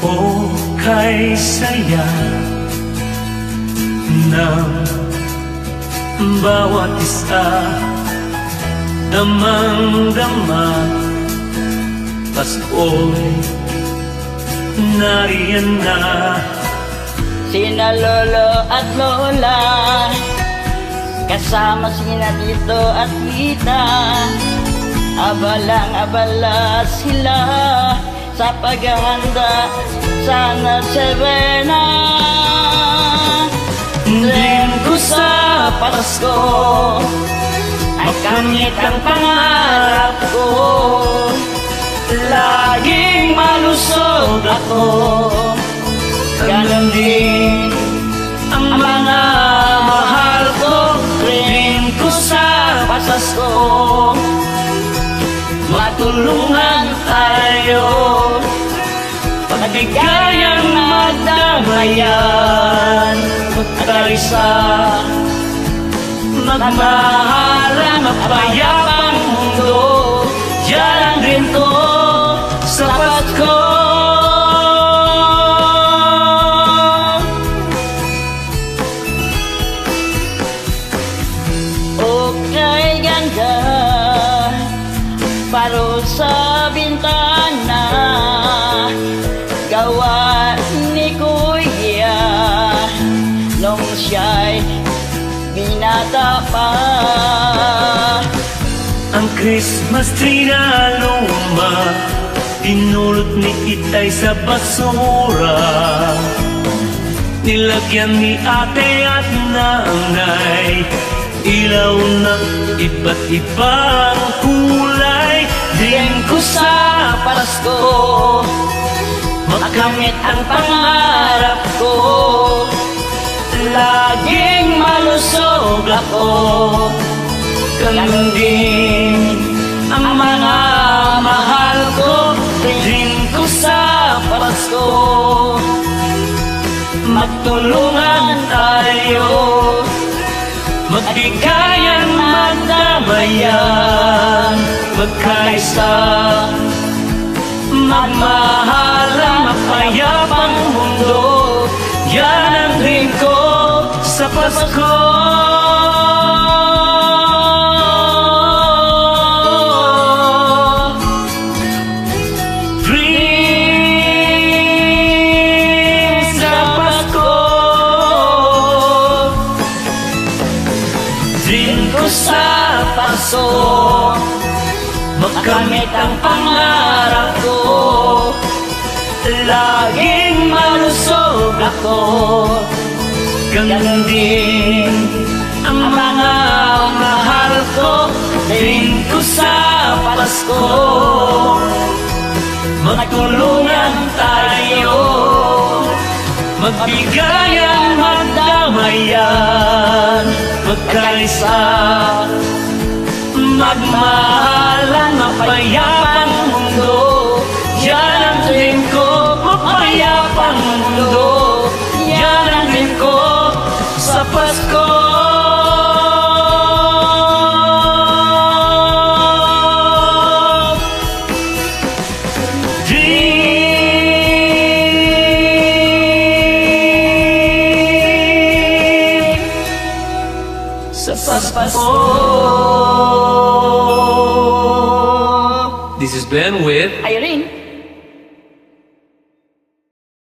o kay saya ng bawat isa, damang-dama. Pasko'y nariyan na. Sina lolo at lola, kasama sina tito at tita, abalang-abala sila sa paghahanda sa Noche-Buena. Din ko sa Pasko, makamit ang pangarap ko, laging malusog ako. Ganon din ang mga mahal ko, rin ko sa Pasko. Matulungan tayo, pagbigayan magdamayan, magkaisa, magmahalan, mapayapang mundo. Diyan rin to sa Pasko. Okay, ganda, paro sa bintana, gawa ni Kuya nung siya'y binata pa. Ang Christmas tree na luma, pinulot ni Itay sa basura. Nilagyan ni ate at nanay, ilaw ng iba't ibang kulay. Din ko sa Pasko, makamit ang pangarap ko, laging malusog ako. Ganon din ang mga mahal ko, din ko sa Pasko. Magtulungan tayo, magbigayan, magdamayan, magkaisa, magmahalan, mapayapang mundo. Yan ang dream ko sa Pasko. Dream sa Pasko. Dream ko sa Pasko, makamit ang pangarap ko, laging malusog ako. Ganon din ang mga mahal ko, din ko sa Pasko. Magtulungan tayo, magbigayan, magdamayan, magkaisa, magmahalan, mapayapang mundo. Yan ang dream ko, mapayapang mundo. Yan ang dream ko sa Pasko. Dream sa Pasko. This is Ben with Irene.